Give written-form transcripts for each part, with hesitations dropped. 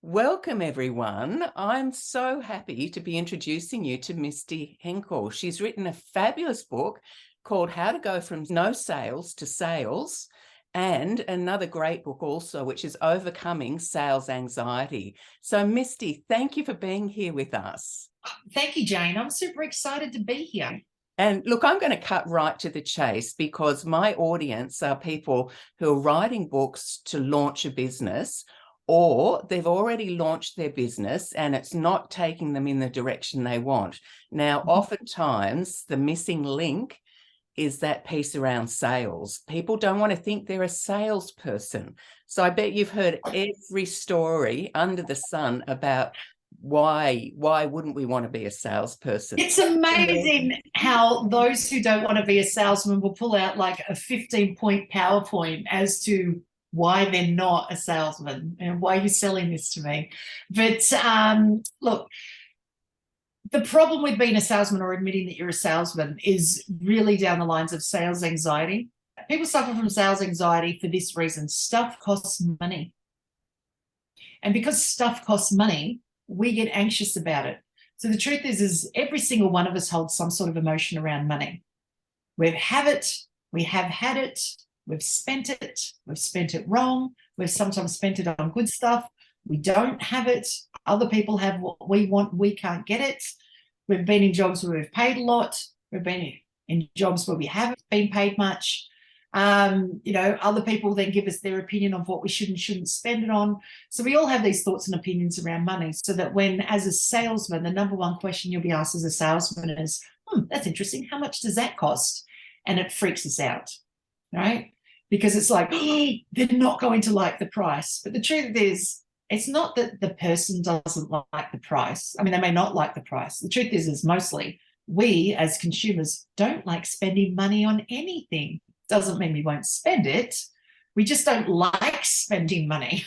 Welcome, everyone. I'm so happy to be introducing you to Misty Henkel. She's written a fabulous book called How to Go from No Sales to Sales, and another great book also, which is Overcoming Sales Anxiety. So, Misty, thank you for being here with us. Thank you, Jane. I'm super excited to be here. And look, I'm going to cut right to the chase because my audience are people who are writing books to launch a business, or they've already launched their business and it's not taking them in the direction they want. Now, oftentimes the missing link is that piece around sales. People don't want to think they're a salesperson. So I bet you've heard every story under the sun about why wouldn't we want to be a salesperson? It's amazing how those who don't want to be a salesman will pull out like a 15-point PowerPoint as to why they're not a salesman and why you're selling this to me. But look, the problem with being a salesman or admitting that you're a salesman is really down the lines of sales anxiety. People suffer from sales anxiety for this reason. Stuff costs money. And because stuff costs money, we get anxious about it. So the truth is every single one of us holds some sort of emotion around money. We have it, we have had it, we've spent it wrong, we've sometimes spent it on good stuff, we don't have it, other people have what we want, we can't get it. We've been in jobs where we've paid a lot, we've been in jobs where we haven't been paid much. Other people then give us their opinion of what we should and shouldn't spend it on. So we all have these thoughts and opinions around money, so that when, as a salesman, the number one question you'll be asked as a salesman is, that's interesting, how much does that cost? And it freaks us out, right? Because it's like, they're not going to like the price. But the truth is, it's not that the person doesn't like the price. I mean, they may not like the price. The truth is mostly we as consumers don't like spending money on anything. Doesn't mean we won't spend it. We just don't like spending money.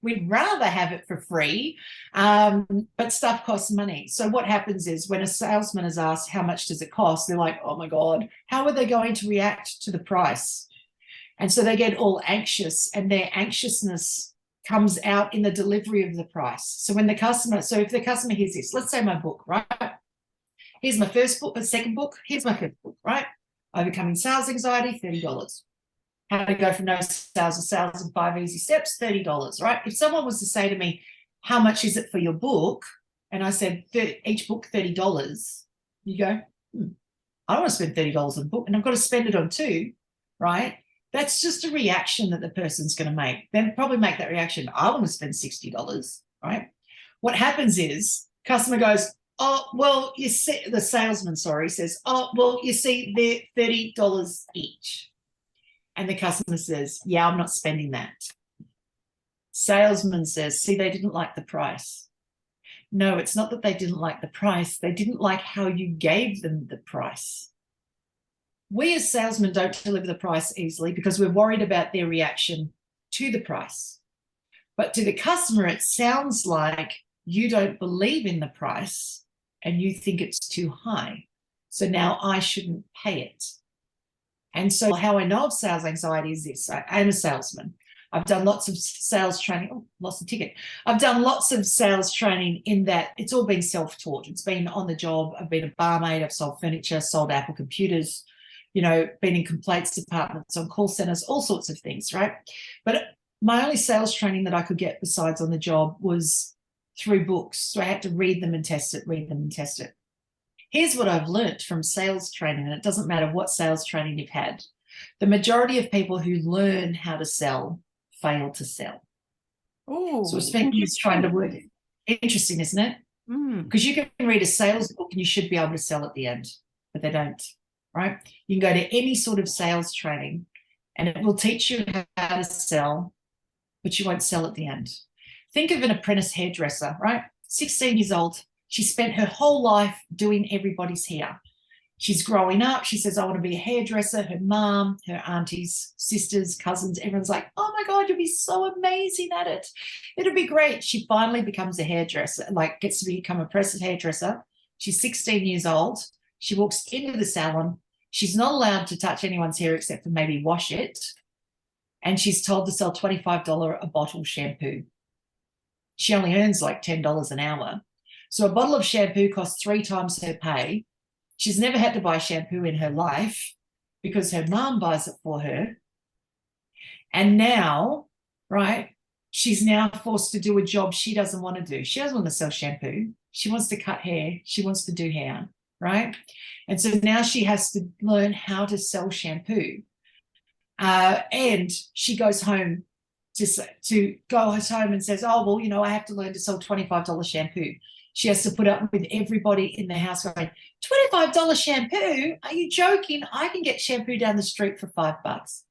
We'd rather have it for free, but stuff costs money. So what happens is when a salesman is asked how much does it cost, they're like, oh my God, how are they going to react to the price? And so they get all anxious, and their anxiousness comes out in the delivery of the price. So if the customer hears this, let's say my book, right? Here's my first book, the second book, here's my fifth book, right? Overcoming Sales Anxiety, $30. How to Go from No Sales to Sales in 5 Easy Steps, $30, right? If someone was to say to me, how much is it for your book? And I said, each book, $30. You go, I don't want to spend $30 on a book, and I've got to spend it on two, right? That's just a reaction that the person's going to make. They'll probably make that reaction, I want to spend $60, right? What happens is customer goes, oh, well, you see, the salesman, says, oh, well, you see, they're $30 each. And the customer says, yeah, I'm not spending that. Salesman says, see, they didn't like the price. No, it's not that they didn't like the price. They didn't like how you gave them the price. We as salesmen don't deliver the price easily because we're worried about their reaction to the price. But to the customer, it sounds like you don't believe in the price and you think it's too high. So now I shouldn't pay it. And so how I know of sales anxiety is this. I am a salesman. I've done lots of sales training. Oh, lost the ticket. I've done lots of sales training in that it's all been self-taught. It's been on the job. I've been a barmaid. I've sold furniture, sold Apple computers, been in complaints departments, on call centers, all sorts of things, right? But my only sales training that I could get besides on the job was through books. So I had to read them and test it. Here's what I've learned from sales training, and it doesn't matter what sales training you've had. The majority of people who learn how to sell fail to sell. Oh, so I spent years trying to work it. Interesting, isn't it? Because you can read a sales book and you should be able to sell at the end, but they don't, right? You can go to any sort of sales training and it will teach you how to sell, but you won't sell at the end. Think of an apprentice hairdresser, right? 16 years old. She spent her whole life doing everybody's hair. She's growing up. She says, I want to be a hairdresser. Her mom, her aunties, sisters, cousins, everyone's like, oh my God, you'll be so amazing at it. It'll be great. She finally becomes a hairdresser, gets to become a apprentice hairdresser. She's 16 years old. She walks into the salon. She's not allowed to touch anyone's hair except for maybe wash it. And she's told to sell $25 a bottle shampoo. she only earns like $10 an hour. So a bottle of shampoo costs 3 times her pay. She's never had to buy shampoo in her life because her mom buys it for her. And now, right, she's now forced to do a job she doesn't want to do. She doesn't want to sell shampoo. She wants to cut hair. She wants to do hair, right? And so now she has to learn how to sell shampoo. And she goes home to go home and says, oh, well, you know, I have to learn to sell $25 shampoo. She has to put up with everybody in the house going, $25 shampoo? Are you joking? I can get shampoo down the street for $5.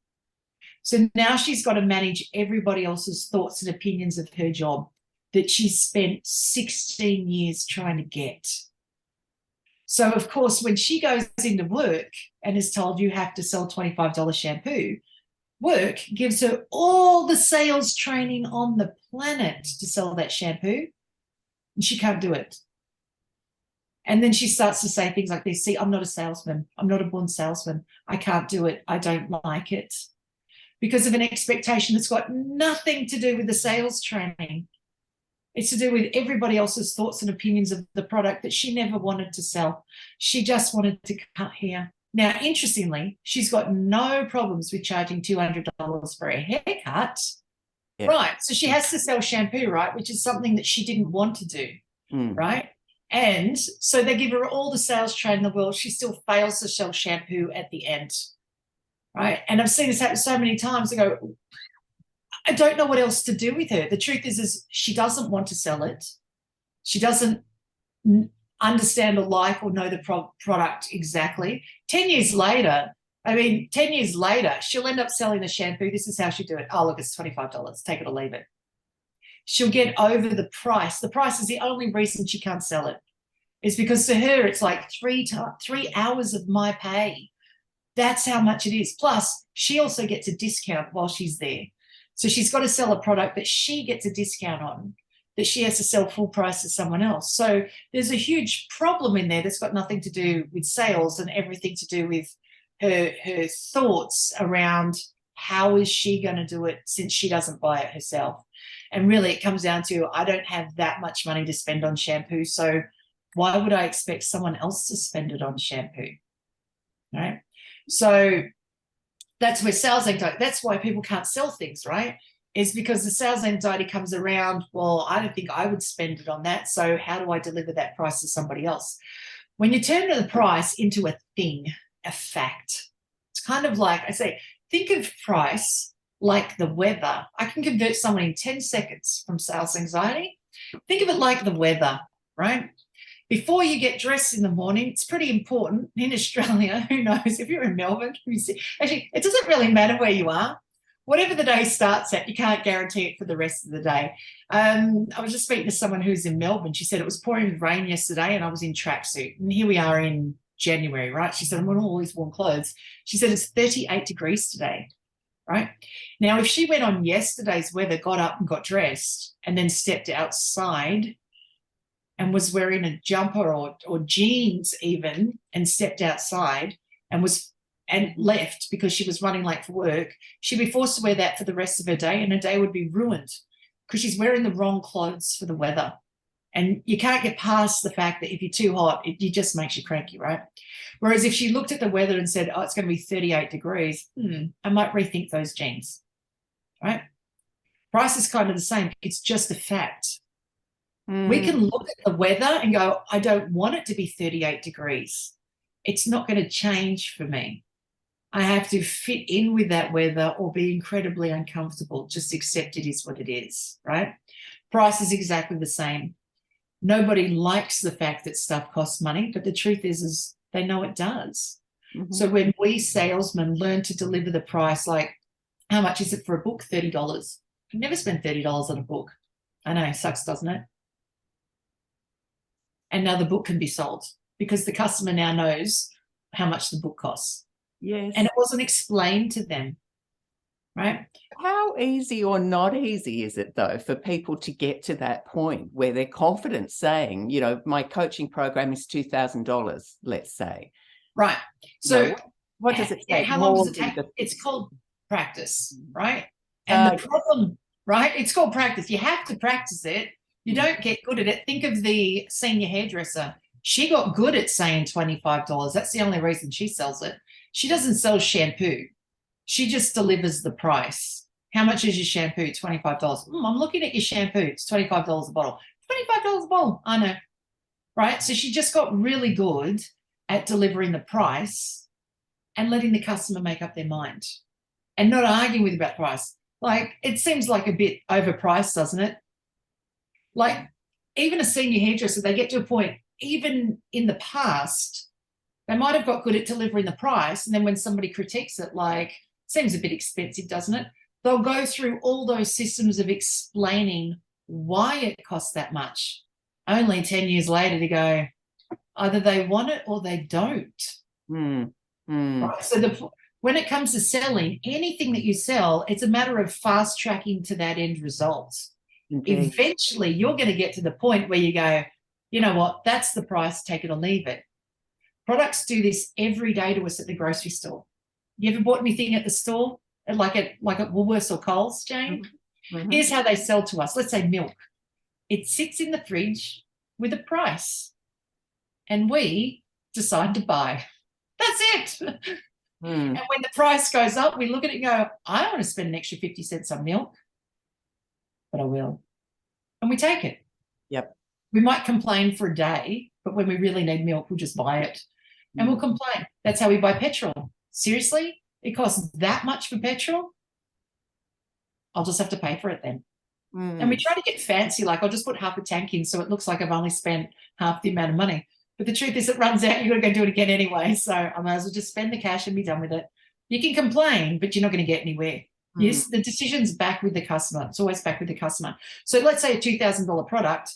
So now she's got to manage everybody else's thoughts and opinions of her job that she spent 16 years trying to get. So, of course, when she goes into work and is told you have to sell $25 shampoo, work gives her all the sales training on the planet to sell that shampoo, and she can't do it. And then she starts to say things like this, see, I'm not a salesman. I'm not a born salesman. I can't do it. I don't like it. Because of an expectation that's got nothing to do with the sales training. It's to do with everybody else's thoughts and opinions of the product that she never wanted to sell. She just wanted to cut hair. Now, interestingly, she's got no problems with charging $200 for a haircut. Yeah. Right. So she has to sell shampoo, right, which is something that she didn't want to do, right? And so they give her all the sales training in the world. She still fails to sell shampoo at the end, right? And I've seen this happen so many times. I go, I don't know what else to do with her. The truth is she doesn't want to sell it. She doesn't understand or like or know the product exactly. 10 years later, 10 years later, she'll end up selling the shampoo. This is how she do it. Oh, look, it's $25. Take it or leave it. She'll get over the price. The price is the only reason she can't sell it. It's because to her, it's like 3 hours of my pay. That's how much it is. Plus, she also gets a discount while she's there. So she's got to sell a product that she gets a discount on, that she has to sell full price to someone else. So there's a huge problem in there that's got nothing to do with sales and everything to do with her thoughts around how is she going to do it since she doesn't buy it herself. And really it comes down to, I don't have that much money to spend on shampoo, so why would I expect someone else to spend it on shampoo, right? So that's where sales anxiety, that's why people can't sell things, right? Is because the sales anxiety comes around, well, I don't think I would spend it on that, so how do I deliver that price to somebody else? When you turn the price into a thing, a fact, it's kind of like, I say, think of price like the weather. I can convert someone in 10 seconds from sales anxiety. Think of it like the weather, right? Before you get dressed in the morning, it's pretty important in Australia. Who knows? If you're in Melbourne, actually, it doesn't really matter where you are. Whatever the day starts at, you can't guarantee it for the rest of the day. I was just speaking to someone who's in Melbourne. She said it was pouring with rain yesterday and I was in tracksuit. And here we are in January, right? She said, I'm wearing all these warm clothes. She said it's 38 degrees today, right? Now, if she went on yesterday's weather, got up and got dressed and then stepped outside and was wearing a jumper or jeans even and stepped outside and left because she was running late for work, she'd be forced to wear that for the rest of her day and her day would be ruined because she's wearing the wrong clothes for the weather. And you can't get past the fact that if you're too hot, it just makes you cranky, right? Whereas if she looked at the weather and said, oh, it's going to be 38 degrees, I might rethink those jeans, right? Price is kind of the same. It's just a fact. We can look at the weather and go, I don't want it to be 38 degrees. It's not going to change for me. I have to fit in with that weather or be incredibly uncomfortable. Just accept it is what it is, right? Price is exactly the same. Nobody likes the fact that stuff costs money, but the truth is they know it does. So when we salesmen learn to deliver the price, like how much is it for a book? $30. You never spend $30 on a book. I know, sucks, doesn't it? And now the book can be sold because the customer now knows how much the book costs. Yes. And it wasn't explained to them, right? How easy or not easy is it, though, for people to get to that point where they're confident saying, you know, my coaching program is $2,000, let's say. Right. So what does it take? How long does it take? It's called practice, right? And the problem, right? It's called practice. You have to practice it You don't get good at it. Think of the senior hairdresser. She got good at saying $25. That's the only reason she sells it. She doesn't sell shampoo. She just delivers the price. How much is your shampoo? $25. I'm looking at your shampoo. It's $25 a bottle. $25 a bottle. I know. Right? So she just got really good at delivering the price and letting the customer make up their mind and not arguing with about price. Like, it seems like a bit overpriced, doesn't it? Like, even a senior hairdresser, they get to a point, even in the past, they might have got good at delivering the price. And then when somebody critiques it, like, seems a bit expensive, doesn't it? They'll go through all those systems of explaining why it costs that much. Only 10 years later to go, either they want it or they don't. Right? So when it comes to selling, anything that you sell, it's a matter of fast tracking to that end result. Indeed. Eventually, you're going to get to the point where you go, you know what, that's the price, take it or leave it. Products do this every day to us at the grocery store. You ever bought anything at the store, like at Woolworths or Coles, Jane? Here's how they sell to us. Let's say milk. It sits in the fridge with a price, and we decide to buy. That's it. And when the price goes up, we look at it and go, I don't want to spend an extra 50 cents on milk, but I will. And we take it. Yep. We might complain for a day, but when we really need milk, we'll just buy it. And we'll complain. That's how we buy petrol. Seriously? It costs that much for petrol? I'll just have to pay for it then. And we try to get fancy, like I'll just put half a tank in so it looks like I've only spent half the amount of money. But the truth is it runs out, you've got to go do it again anyway. So I might as well just spend the cash and be done with it. You can complain, but you're not going to get anywhere. Yes, the decision's back with the customer. It's always back with the customer. So let's say a $2,000 product.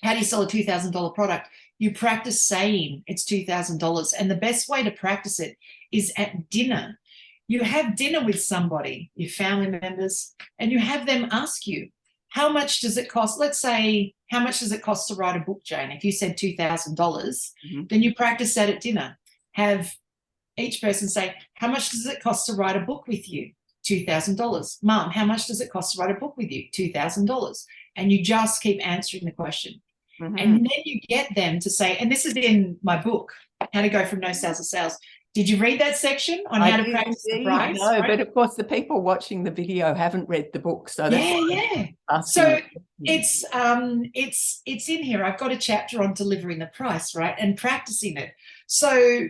How do you sell a $2,000 product? You practice saying it's $2,000. And the best way to practice it is at dinner. You have dinner with somebody, your family members, and you have them ask you, how much does it cost? Let's say, how much does it cost to write a book, Jane? If you said $2,000, then you practice that at dinner. Have each person say, how much does it cost to write a book with you? $2,000. Mom, how much does it cost to write a book with you? $2,000. And you just keep answering the question. And then you get them to say, and this is in my book, How to Go From No Sales to Sales. Did you read that section on how to practice the price? No, right? But of course the people watching the video haven't read the book. So that's So it's in here. I've got a chapter on delivering the price, right? And practicing it. So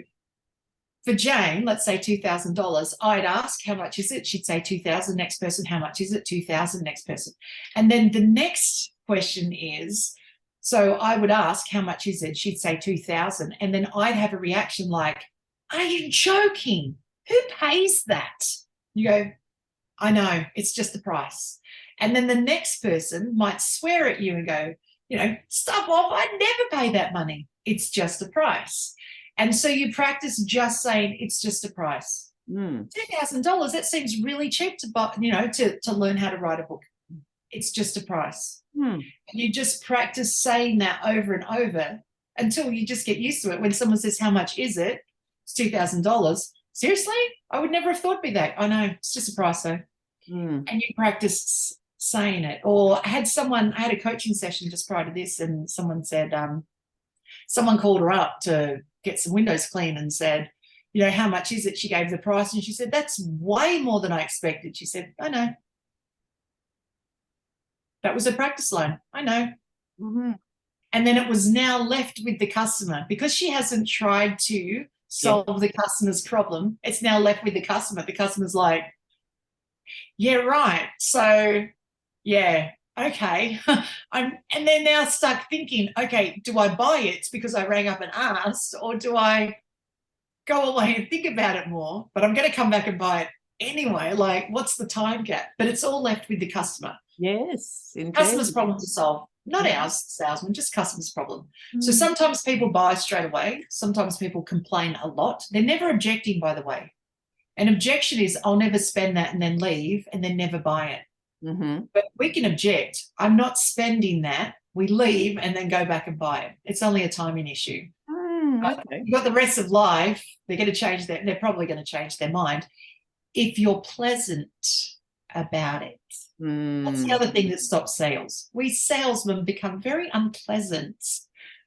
for Jane, let's say $2,000, I'd ask, how much is it? She'd say 2,000. Next person, how much is it? 2,000. Next person. And then the next question is, so I would ask, how much is it? She'd say 2,000. And then I'd have a reaction like, are you joking? Who pays that? You go, I know, it's just the price. And then the next person might swear at you and go, you know, stuff off, I'd never pay that money. It's just a price. And so you practice just saying it's just a price. $2,000, that seems really cheap to buy, you know, to learn how to write a book. It's just a price. And you just practice saying that over and over until you just get used to it. When someone says, how much is it? It's $2,000. Seriously? I would never have thought it'd be that. I know, it's just a price though. And you practice saying it. Or I had a coaching session just prior to this, and someone said, someone called her up to get some windows cleaned and said, you know, how much is it? She gave the price and she said, that's way more than I expected. She said, I know. That was a practice line. I know. And then it was now left with the customer because she hasn't tried to solve the customer's problem. It's now left with the customer. The customer's like, yeah, right. So, yeah, okay. And they're now stuck thinking, okay, do I buy it because I rang up and asked, or do I go away and think about it more? But I'm going to come back and buy it anyway. Like, what's the time gap? But it's all left with the customer. Yes, indeed. Customer's problem to solve. Not ours, salesman, just customer's problem. So sometimes people buy straight away. Sometimes people complain a lot. They're never objecting, by the way. An objection is, I'll never spend that and then leave and then never buy it. But we can object. I'm not spending that. We leave and then go back and buy it. It's only a timing issue. Okay. You've got the rest of life. They're going to change they're probably going to change their mind if you're pleasant. about it. That's the other thing that stops sales. We salesmen become very unpleasant.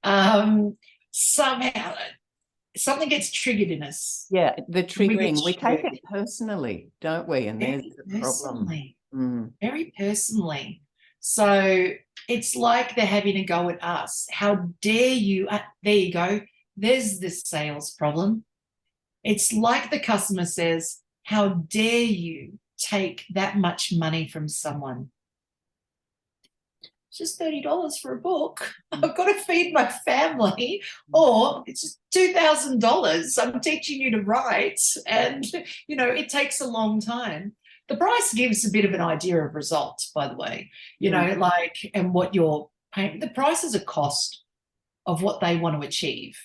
Somehow something gets triggered in us. Yeah, the triggering. We take triggered. it personally, don't we? And there's the problem. Very personally. So it's like they're having a go at us. How dare you? There you go. There's this sales problem. It's like the customer says, how dare you take that much money from someone? It's just $30 for a book. I've got to feed my family, or it's just $2,000. I'm teaching you to write, and it takes a long time. The price gives a bit of an idea of results, by the way, and what you're paying. The price is a cost of what they want to achieve.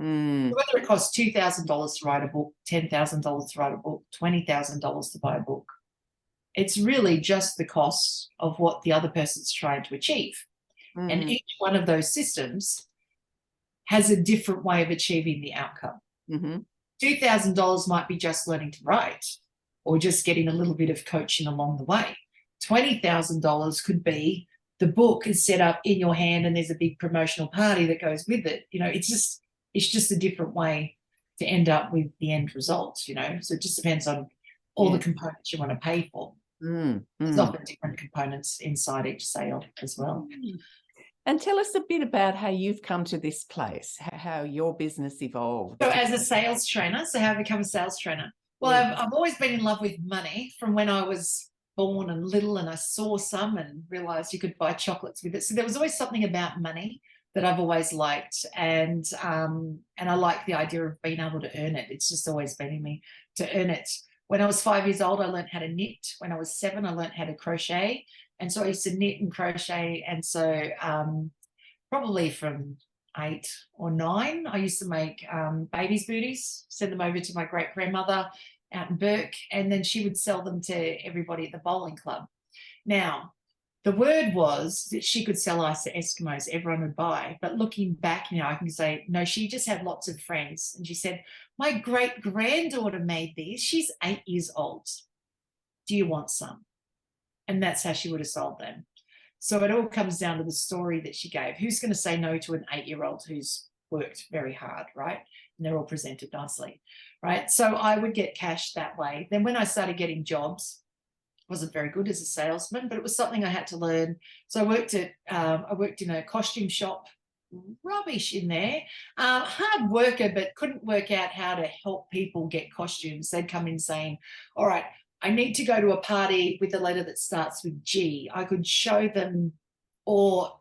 Whether it costs $2,000 to write a book, $10,000 to write a book, $20,000 to buy a book, it's really just the cost of what the other person's trying to achieve. And each one of those systems has a different way of achieving the outcome. $2,000 might be just learning to write, or just getting a little bit of coaching along the way. $20,000 could be the book is set up in your hand and there's a big promotional party that goes with it. It's just a different way to end up with the end result, so it just depends on all the components you want to pay for. There's often different components inside each sale as well. And tell us a bit about how you've come to this place, how your business evolved. So as a sales trainer, so how I become a sales trainer? Well, I've always been in love with money from when I was born and little, and I saw some and realized you could buy chocolates with it. So there was always something about money that I've always liked, and I like the idea of being able to earn it. It's just always been in me to earn it. When I was 5 years old, I learned how to knit. When I was 7, I learned how to crochet, and so I used to knit and crochet. And so probably from 8 or 9, I used to make babies' booties, send them over to my great grandmother out in Burke, and then she would sell them to everybody at the bowling club. Now, the word was that she could sell ice to Eskimos, everyone would buy. But looking back now, I can say, no, she just had lots of friends. And she said, my great granddaughter made these. She's 8 years old. Do you want some? And that's how she would have sold them. So it all comes down to the story that she gave. Who's going to say no to an 8-year-old who's worked very hard, right? And they're all presented nicely, right? So I would get cash that way. Then when I started getting jobs, wasn't very good as a salesman, but it was something I had to learn. So I worked in a costume shop, rubbish in there, hard worker, but couldn't work out how to help people get costumes. They'd come in saying, all right, I need to go to a party with a letter that starts with G. I could show them, or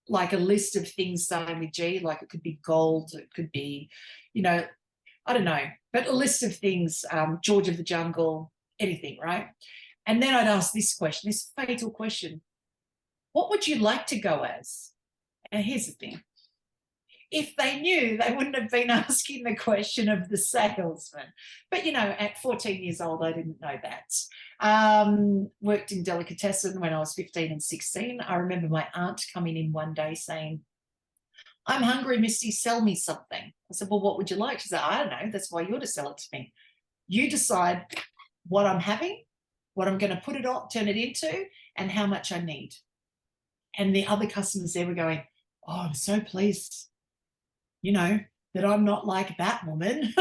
like a list of things starting with G, like it could be gold, it could be, I don't know, but a list of things, George of the Jungle, anything, right? And then I'd ask this question, this fatal question: what would you like to go as? And here's the thing. If they knew, they wouldn't have been asking the question of the salesman. But, at 14 years old, I didn't know that. Worked in delicatessen when I was 15 and 16. I remember my aunt coming in one day saying, I'm hungry, Misty, sell me something. I said, well, what would you like? She said, I don't know. That's why you're to sell it to me. You decide what I'm having, what I'm going to put it on, turn it into, and how much I need. And the other customers there were going, oh, I'm so pleased, that I'm not like that woman.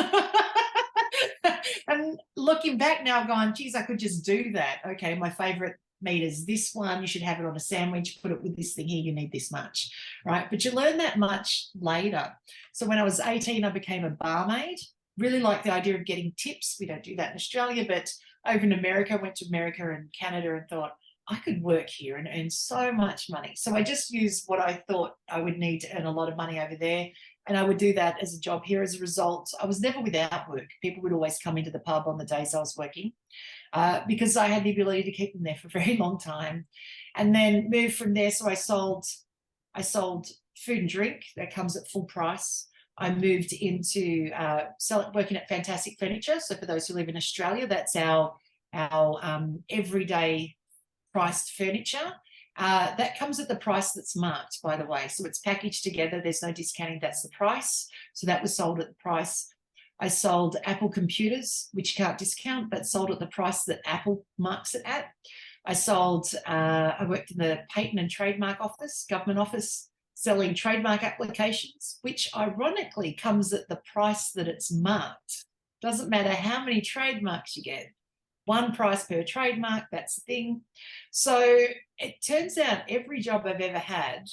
And looking back now, I've gone, geez, I could just do that. Okay, my favorite meat is this one. You should have it on a sandwich, put it with this thing here. You need this much, right? But you learn that much later. So when I was 18, I became a barmaid. Really liked the idea of getting tips. We don't do that in Australia, but over in America, I went to America and Canada and thought, I could work here and earn so much money. So I just used what I thought I would need to earn a lot of money over there. And I would do that as a job here. As a result, I was never without work. People would always come into the pub on the days I was working because I had the ability to keep them there for a very long time. And then moved from there. So I sold food and drink that comes at full price. I moved into working at Fantastic Furniture. So for those who live in Australia, that's our everyday priced furniture. That comes at the price that's marked, by the way. So it's packaged together. There's no discounting. That's the price. So that was sold at the price. I sold Apple computers, which you can't discount, but sold at the price that Apple marks it at. I worked in the patent and trademark office, government office, selling trademark applications, which ironically comes at the price that it's marked. Doesn't matter how many trademarks you get. One price per trademark, that's the thing. So it turns out every job I've ever had,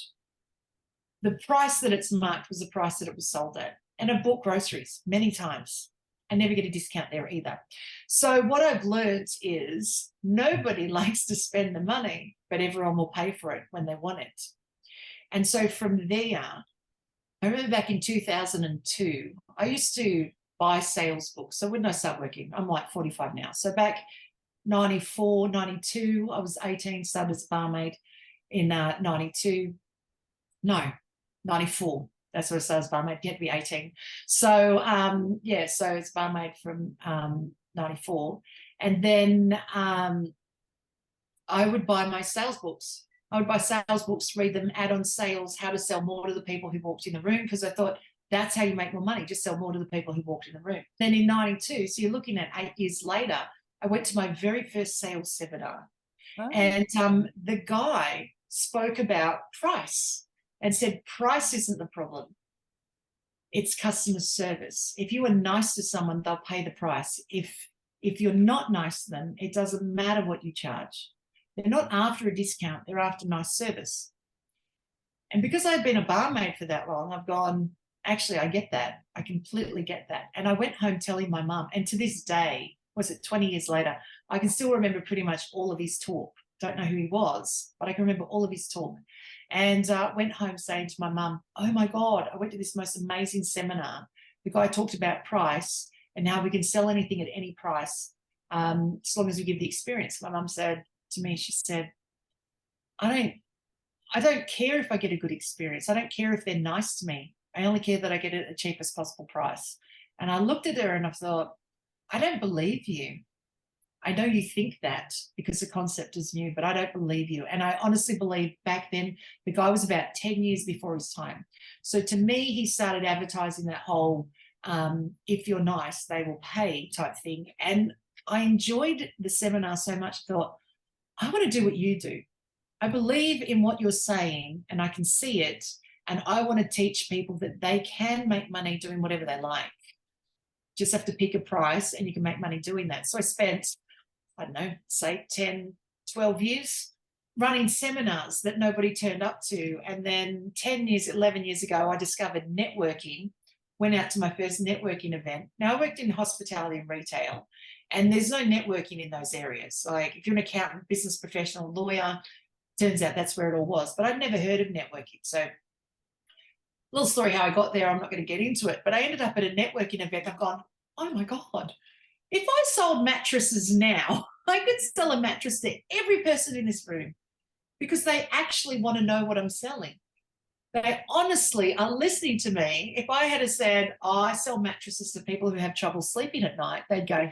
the price that it's marked was the price that it was sold at. And I've bought groceries many times. I never get a discount there either. So what I've learned is nobody likes to spend the money, but everyone will pay for it when they want it. And so from there, I remember back in 2002, I used to buy sales books. So when did I start working? I'm like 45 now. So back 94, 92, I was 18, started as a barmaid in 92. No, 94. That's what I started as barmaid. You had to be 18. So, so it's barmaid from 94. And then I would buy my sales books. I would buy sales books, read them, add on sales, how to sell more to the people who walked in the room, because I thought that's how you make more money, just sell more to the people who walked in the room. Then in 92, so you're looking at 8 years later, I went to my very first sales seminar. Oh. And the guy spoke about price and said, price isn't the problem. It's customer service. If you are nice to someone, they'll pay the price. If you're not nice to them, it doesn't matter what you charge. They're not after a discount, they're after nice service. And because I've been a barmaid for that long, I've gone, actually, I get that. I completely get that. And I went home telling my mum, and to this day, was it 20 years later, I can still remember pretty much all of his talk. Don't know who he was, but I can remember all of his talk. And went home saying to my mum, oh my God, I went to this most amazing seminar. The guy talked about price and how we can sell anything at any price as long as we give the experience. My mum said to me, she said, I don't care if I get a good experience. I don't care if they're nice to me. I only care that I get it at the cheapest possible price. And I looked at her and I thought, I don't believe you. I know you think that because the concept is new, but I don't believe you. And I honestly believe back then the guy was about 10 years before his time. So to me, he started advertising that whole if you're nice, they will pay type thing. And I enjoyed the seminar so much, I thought, I want to do what you do. I believe in what you're saying and I can see it. And I want to teach people that they can make money doing whatever they like. Just have to pick a price and you can make money doing that. So I spent, I don't know, say 10, 12 years running seminars that nobody turned up to. And then 10 years, 11 years ago, I discovered networking, went out to my first networking event. Now I worked in hospitality and retail, and there's no networking in those areas. Like if you're an accountant, business professional, lawyer, turns out that's where it all was. But I'd never heard of networking. So little story how I got there, I'm not going to get into it, but I ended up at a networking event. I've gone, oh my God, if I sold mattresses now, I could sell a mattress to every person in this room because they actually want to know what I'm selling. They honestly are listening to me. If I had said, oh, I sell mattresses to people who have trouble sleeping at night, they'd go,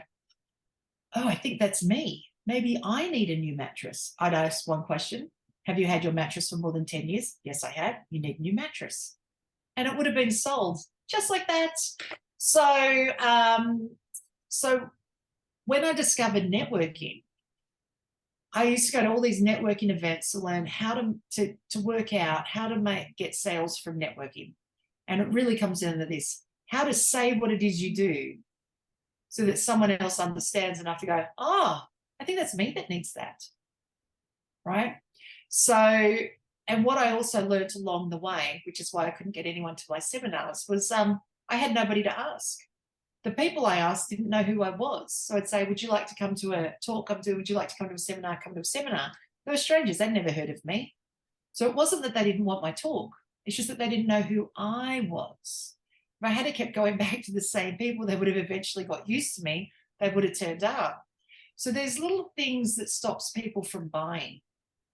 oh, I think that's me. Maybe I need a new mattress. I'd ask one question. Have you had your mattress for more than 10 years? Yes, I have. You need a new mattress. And it would have been sold just like that. So when I discovered networking, I used to go to all these networking events to learn how to work out how to get sales from networking. And it really comes down to this, how to say what it is you do so that someone else understands enough to go, oh, I think that's me that needs that, right? So, and what I also learned along the way, which is why I couldn't get anyone to my seminars, was I had nobody to ask. The people I asked didn't know who I was. So I'd say, would you like to come to a talk? Would you like to come to a seminar? Come to a seminar. They were strangers. They'd never heard of me. So it wasn't that they didn't want my talk. It's just that they didn't know who I was. If I had kept going back to the same people, they would have eventually got used to me. They would have turned up. So there's little things that stops people from buying,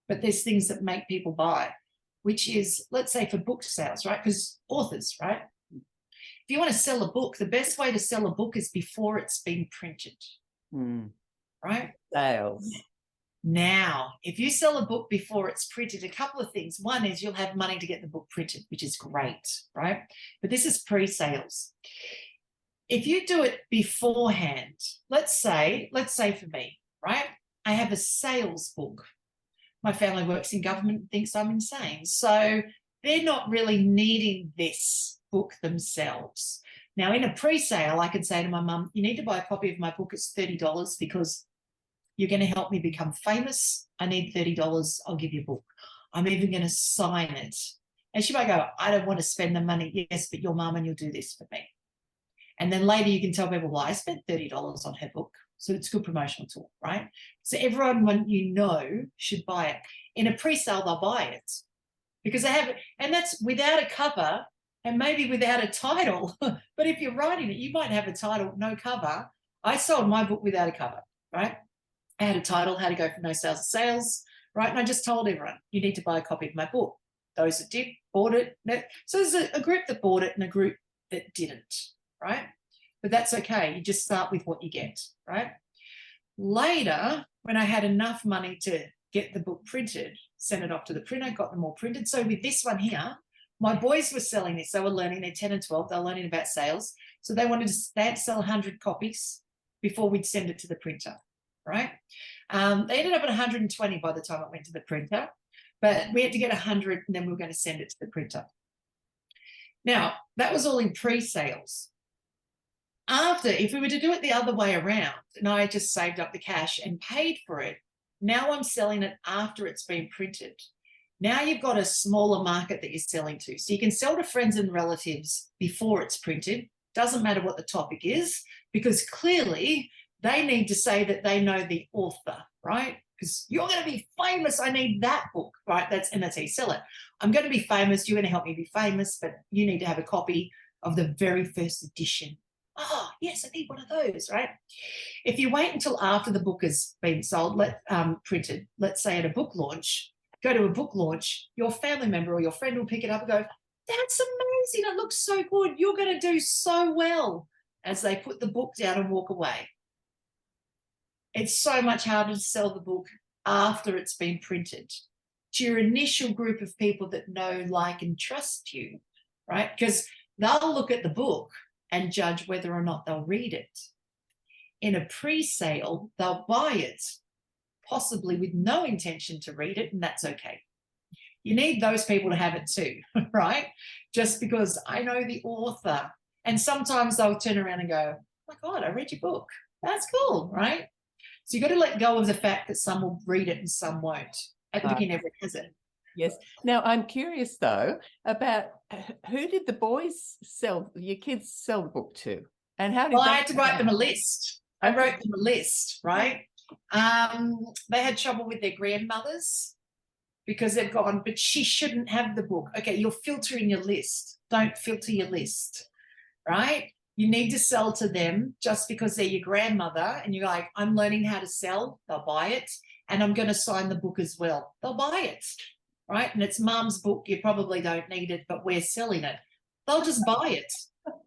but there's things that make people buy, which is, let's say for book sales, right? Because authors, right? If you want to sell a book, the best way to sell a book is before it's been printed, right? Sales. Now, if you sell a book before it's printed, a couple of things. One is you'll have money to get the book printed, which is great, right? But this is pre-sales. If you do it beforehand, let's say for me, right? I have a sales book. My family works in government, thinks I'm insane. So they're not really needing this book themselves. Now, in a pre-sale, I could say to my mum, you need to buy a copy of my book. It's $30 because you're going to help me become famous. I need $30. I'll give you a book. I'm even going to sign it. And she might go, I don't want to spend the money. Yes, but you're mum and you'll do this for me. And then later you can tell people, well, I spent $30 on her book. So it's a good promotional tool, right? So everyone, when you know, should buy it. In a pre-sale, they'll buy it because they have it. And that's without a cover and maybe without a title. But if you're writing it, you might have a title, no cover. I sold my book without a cover, right? I had a title, How to Go From No Sales to Sales, right? And I just told everyone, you need to buy a copy of my book. Those that did, bought it. So there's a group that bought it and a group that didn't, right? But that's okay. You just start with what you get, right? Later, when I had enough money to get the book printed, sent it off to the printer, got them all printed. So with this one here, my boys were selling this. They were learning, they're 10 and 12. They were learning about sales. So they had to sell 100 copies before we'd send it to the printer, right? They ended up at 120 by the time it went to the printer, but we had to get 100 and then we were going to send it to the printer. Now, that was all in pre-sales. After, if we were to do it the other way around, and I just saved up the cash and paid for it, now I'm selling it after it's been printed. Now you've got a smaller market that you're selling to. So you can sell to friends and relatives before it's printed. Doesn't matter what the topic is, because clearly they need to say that they know the author, right? Because you're going to be famous. I need that book, right? That's how you sell it. I'm going to be famous. You're going to help me be famous, but you need to have a copy of the very first edition. Oh, yes, I need one of those, right? If you wait until after the book has been sold, printed, let's say at a book launch, go to a book launch, your family member or your friend will pick it up and go, that's amazing. It looks so good. You're going to do so well, as they put the book down and walk away. It's so much harder to sell the book after it's been printed to your initial group of people that know, like, and trust you, right? Because they'll look at the book and judge whether or not they'll read it. In a pre-sale, they'll buy it, possibly with no intention to read it, and that's okay. You need those people to have it too, right? Just because I know the author. And sometimes they'll turn around and go, oh my God, I read your book. That's cool, right? So you've got to let go of the fact that some will read it and some won't. At the beginning, everyone has it. Yes. Now, I'm curious, though, about who did the boys sell, your kids sell the book to? And how did I had to write them a list. I wrote them a list, right? They had trouble with their grandmothers because they've gone, but she shouldn't have the book. Okay, you're filtering your list. Don't filter your list, right? You need to sell to them just because they're your grandmother and you're like, I'm learning how to sell. They'll buy it. And I'm going to sign the book as well. They'll buy it, right? And it's mum's book. You probably don't need it, but we're selling it. They'll just buy it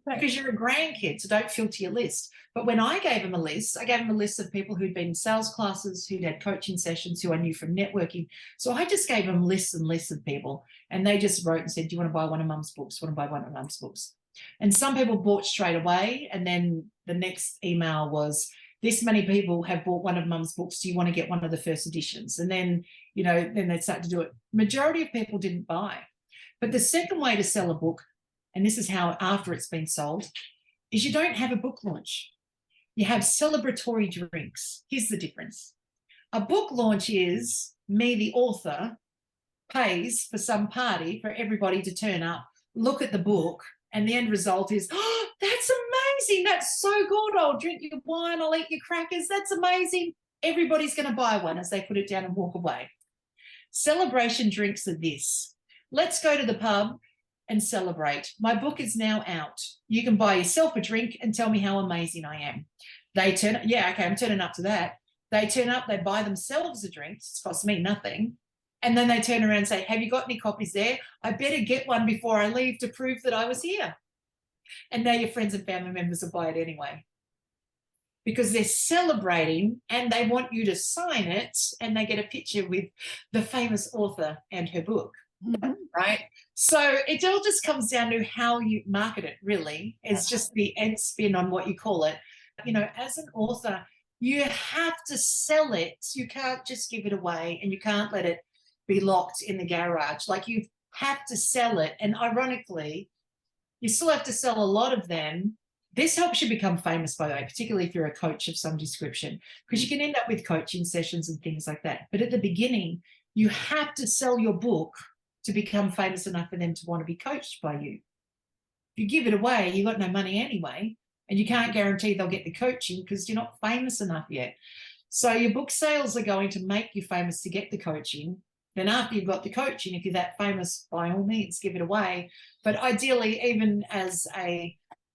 because you're a grandkid, so don't filter your list. But when I gave them a list, I gave them a list of people who'd been in sales classes, who'd had coaching sessions, who I knew from networking. So I just gave them lists and lists of people, and they just wrote and said, do you want to buy one of mum's books? Want to buy one of mum's books? And some people bought straight away, and then the next email was, this many people have bought one of mum's books. Do you want to get one of the first editions? And then, then they'd start to do it. Majority of people didn't buy. But the second way to sell a book, and this is how after it's been sold, is you don't have a book launch. You have celebratory drinks. Here's the difference. A book launch is me, the author, pays for some party for everybody to turn up, look at the book, and the end result is, oh, that's amazing. That's so good. I'll drink your wine. I'll eat your crackers. That's amazing. Everybody's going to buy one as they put it down and walk away. Celebration drinks are this. Let's go to the pub and celebrate. My book is now out. You can buy yourself a drink and tell me how amazing I am. They turn up. Yeah, okay, I'm turning up to that. They turn up. They buy themselves a drink. It's cost me nothing. And then they turn around and say, have you got any copies there? I better get one before I leave to prove that I was here. And now your friends and family members will buy it anyway. Because they're celebrating and they want you to sign it and they get a picture with the famous author and her book. right? So it all just comes down to how you market it, really. It's just the end spin on what you call it. You know, as an author, you have to sell it. You can't just give it away, and you can't let it be locked in the garage. Like, you have to sell it. And ironically, you still have to sell a lot of them. This helps you become famous, by the way, particularly if you're a coach of some description, because you can end up with coaching sessions and things like that. But at the beginning, you have to sell your book to become famous enough for them to want to be coached by you. If you give it away, you've got no money anyway, and you can't guarantee they'll get the coaching because you're not famous enough yet. So your book sales are going to make you famous to get the coaching. Then after you've got the coaching, if you're that famous, by all means, give it away. But ideally, even as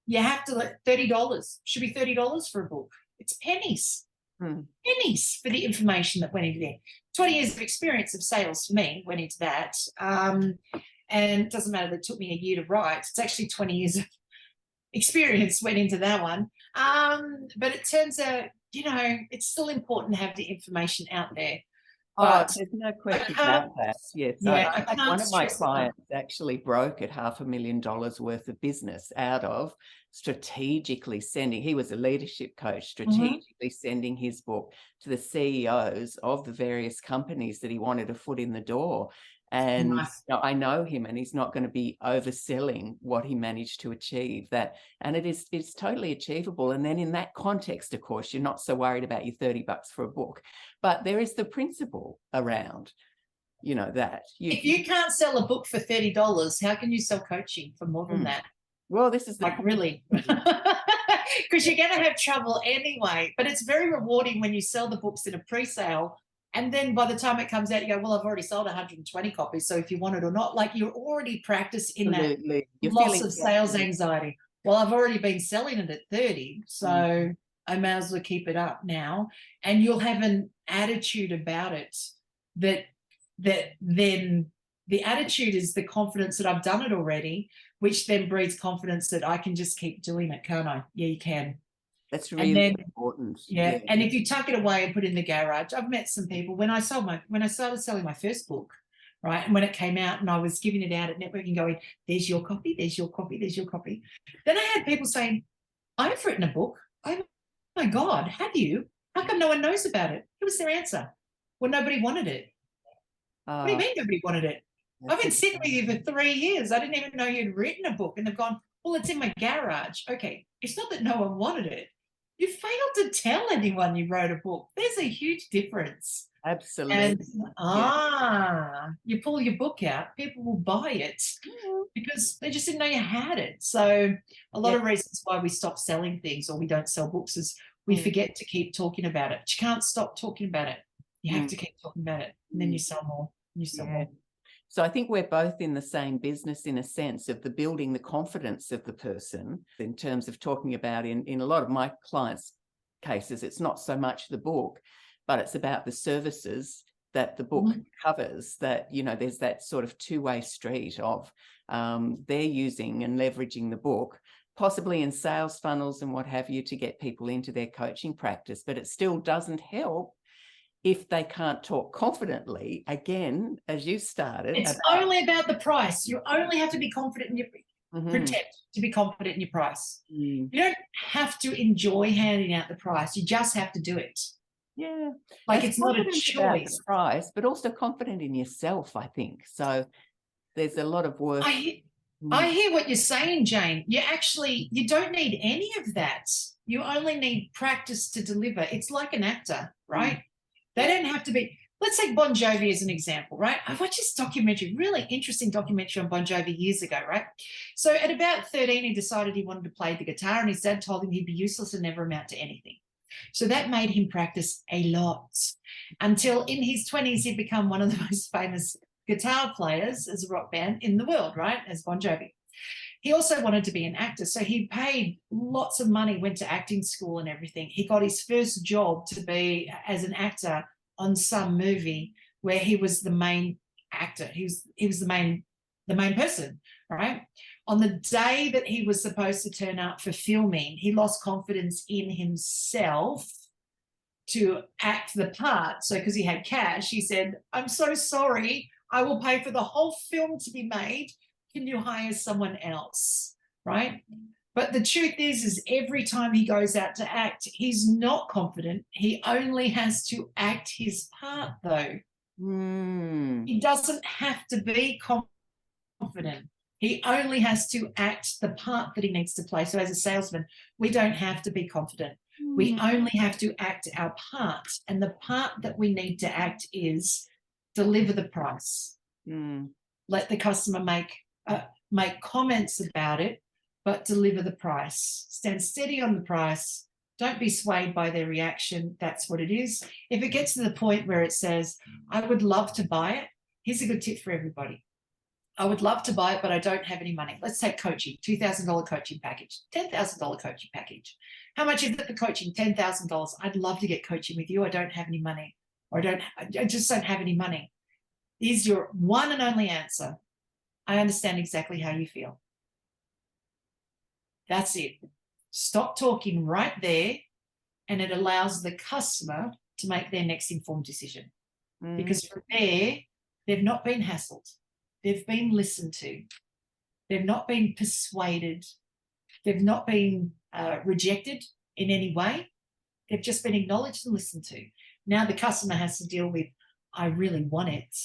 you have to let $30, should be $30 for a book. It's pennies. Pennies for the information that went into there. 20 years of experience of sales for me went into that. And it doesn't matter that it took me a year to write. It's actually 20 years of experience went into that one. But it turns out, you know, it's still important to have the information out there. But there's no question about that. Yes. Yeah, I had one of my clients actually broke at $500,000 worth of business out of strategically sending, he was a leadership coach, strategically sending his book to the CEOs of the various companies that he wanted a foot in the door. And you know, I know him, and he's not going to be overselling what he managed to achieve. That, and it's totally achievable. And then in that context, of course, you're not so worried about your $30 for a book, but there is the principle around, you know, that if you can't sell a book for $30, how can you sell coaching for more than that? Well, this is like really, because you're going to have trouble anyway. But it's very rewarding when you sell the books in a pre-sale. And then by the time it comes out, you go, well, I've already sold 120 copies. So if you want it or not, like, you're already practiced in that loss of sales anxiety. Well, I've already been selling it at 30. So I may as well keep it up now. And you'll have an attitude about it that then the attitude is the confidence that I've done it already, which then breeds confidence that I can just keep doing it, can't I? Yeah, you can. That's really important. Yeah. And if you tuck it away and put it in the garage, I've met some people when I started selling my first book, right? And when it came out and I was giving it out at networking, going, there's your copy, there's your copy, there's your copy. Then I had people saying, I've written a book. Oh my God, have you? How come no one knows about it? It was their answer. Well, nobody wanted it. What do you mean nobody wanted it? I've been sitting with you for 3 years. I didn't even know you'd written a book. And they've gone, well, it's in my garage. Okay. It's not that no one wanted it. You failed to tell anyone you wrote a book. There's a huge difference. Absolutely. And you pull your book out, people will buy it because they just didn't know you had it. So a lot of reasons why we stop selling things or we don't sell books is we forget to keep talking about it. You can't stop talking about it. You have to keep talking about it, and then you sell more. You sell more. So I think we're both in the same business in a sense of the building the confidence of the person in terms of talking about in a lot of my clients' cases, it's not so much the book, but it's about the services that the book covers, that, you know, there's that sort of two-way street of they're using and leveraging the book, possibly in sales funnels and what have you, to get people into their coaching practice, but it still doesn't help if they can't talk confidently, again, as you started. It's only about the price. You only have to be confident in your pretend to be confident in your price. You don't have to enjoy handing out the price. You just have to do it. Yeah. Like, it's not a choice. Price, but also confident in yourself, I think. So there's a lot of work. I hear what you're saying, Jane. You don't need any of that. You only need practice to deliver. It's like an actor, right? They don't have to be. Let's take Bon Jovi as an example, right? I watched this documentary, really interesting documentary on Bon Jovi years ago, right? So at about 13, he decided he wanted to play the guitar, and his dad told him he'd be useless and never amount to anything. So that made him practice a lot until in his 20s, he'd become one of the most famous guitar players as a rock band in the world, right? As Bon Jovi. He also wanted to be an actor. So he paid lots of money, went to acting school and everything. He got his first job to be as an actor on some movie where he was the main actor. He was the main person, right? On the day that he was supposed to turn up for filming, he lost confidence in himself to act the part. So because he had cash, he said, I'm so sorry. I will pay for the whole film to be made. Can you hire someone else? Right? But the truth is every time he goes out to act, he's not confident. He only has to act his part, though. He doesn't have to be confident. He only has to act the part that he needs to play. So as a salesman, we don't have to be confident. We only have to act our part. And the part that we need to act is deliver the price. Let the customer make comments about it, but deliver the price. Stand steady on the price. Don't be swayed by their reaction. That's what it is. If it gets to the point where it says, I would love to buy it, here's a good tip for everybody. I would love to buy it, but I don't have any money. Let's take coaching, $2,000 coaching package, $10,000 coaching package. How much is it for coaching? $10,000. I'd love to get coaching with you. I don't have any money, or I just don't have any money. Is your one and only answer. I understand exactly how you feel. That's it. Stop talking right there, and it allows the customer to make their next informed decision. Because from there, they've not been hassled. They've been listened to. They've not been persuaded. They've not been rejected in any way. They've just been acknowledged and listened to. Now the customer has to deal with, I really want it.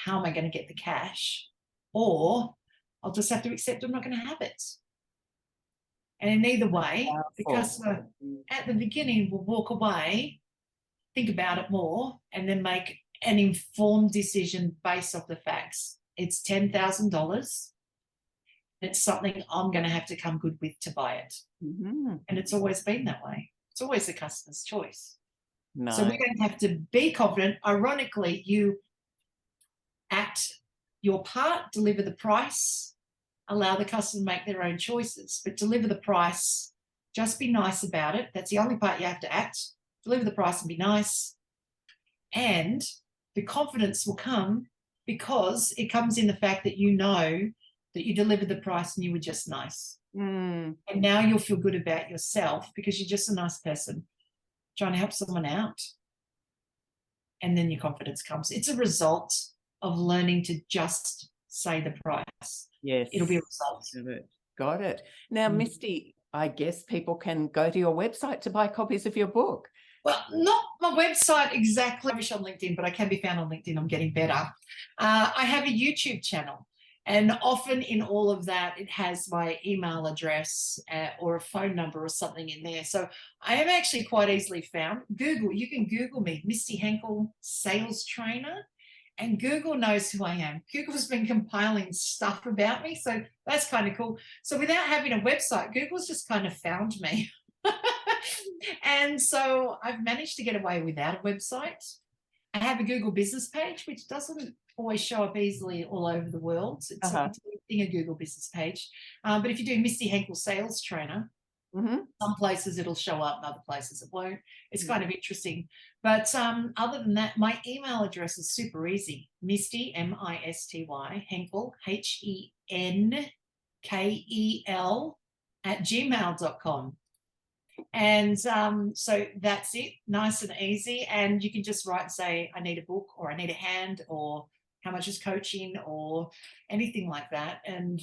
How am I going to get the cash? Or I'll just have to accept I'm not going to have it. And in either way, the customer at the beginning will walk away, think about it more, and then make an informed decision based off the facts. It's $10,000. It's something I'm going to have to come good with to buy it. And it's always been that way. It's always the customer's choice. So we don't have to be confident. Ironically, you act your part, deliver the price, allow the customer to make their own choices, but deliver the price, just be nice about it. That's the only part you have to act. Deliver the price and be nice. And the confidence will come because it comes in the fact that you know that you delivered the price and you were just nice. And now you'll feel good about yourself because you're just a nice person trying to help someone out. And then your confidence comes. It's a result of learning to just say the price. Yes. It'll be a result. Got it. Now, Misty, I guess people can go to your website to buy copies of your book. Well, not my website exactly. I wish on LinkedIn, but I can be found on LinkedIn. I'm getting better. I have a YouTube channel, and often in all of that, it has my email address or a phone number or something in there. So I am actually quite easily found. You can Google me, Misty Henkel Sales Trainer, and Google knows who I am. Google's been compiling stuff about me, so that's kind of cool. So without having a website, Google's just kind of found me. And so I've managed to get away without a website. I have a Google business page, which doesn't always show up easily all over the world. It's a Google business page. But if you do Misty Henkel Sales Trainer, some places it'll show up, other places it won't. It's kind of interesting. But other than that, my email address is super easy. Misty, M-I-S-T-Y, Henkel, H-E-N-K-E-L @gmail.com. And so that's it, nice and easy. And you can just write and say, I need a book, or I need a hand, or how much is coaching, or anything like that. And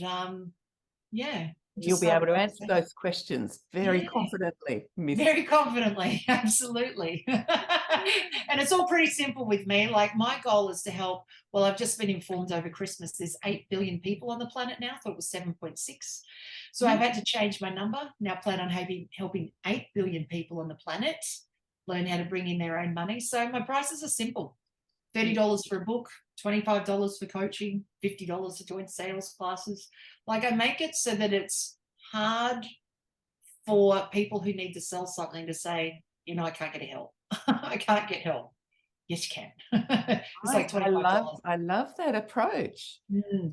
you'll be able to answer those questions very confidently, Misty. Very confidently, absolutely. And it's all pretty simple with me. Like, my goal is to help. Well, I've just been informed over Christmas there's 8 billion people on the planet now. I thought it was 7.6. So I've had to change my number. Now plan on helping 8 billion people on the planet learn how to bring in their own money. So my prices are simple. $30 for a book, $25 for coaching, $50 to join sales classes. Like, I make it so that it's hard for people who need to sell something to say, I can't get help. I can't get help. Yes, you can. It's like $25. I love that approach. I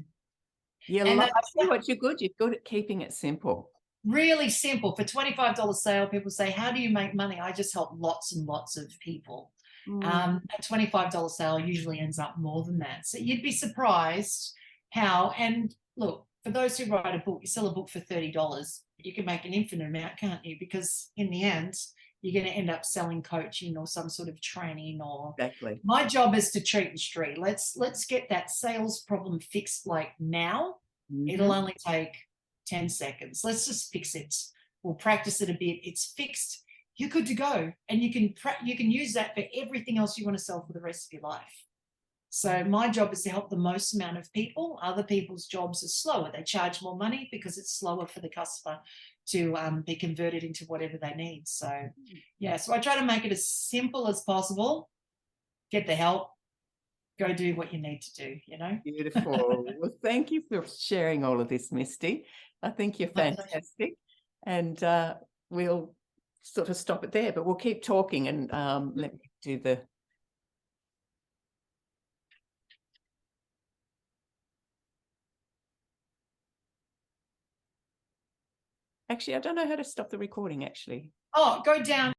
see what you're good. You're good at keeping it simple. Really simple. For $25 sale, people say, how do you make money? I just help lots and lots of people. A $25 sale usually ends up more than that. So you'd be surprised how, and look, for those who write a book, you sell a book for $30, you can make an infinite amount, can't you? Because in the end, you're going to end up selling coaching or some sort of training. Or Exactly. my job is to treat the street. Let's get that sales problem fixed like now. It'll only take 10 seconds. Let's just fix it. We'll practice it a bit. It's fixed. You're good to go. And you can use that for everything else you want to sell for the rest of your life. So my job is to help the most amount of people. Other people's jobs are slower. They charge more money because it's slower for the customer to be converted into whatever they need. So yeah, so I try to make it as simple as possible. Get the help, go do what you need to do, you know. Beautiful. Well, thank you for sharing all of this, Misty. I think you're fantastic. And we'll sort of stop it there, but we'll keep talking, and let me do the actually, I don't know how to stop the recording, actually. Oh, go down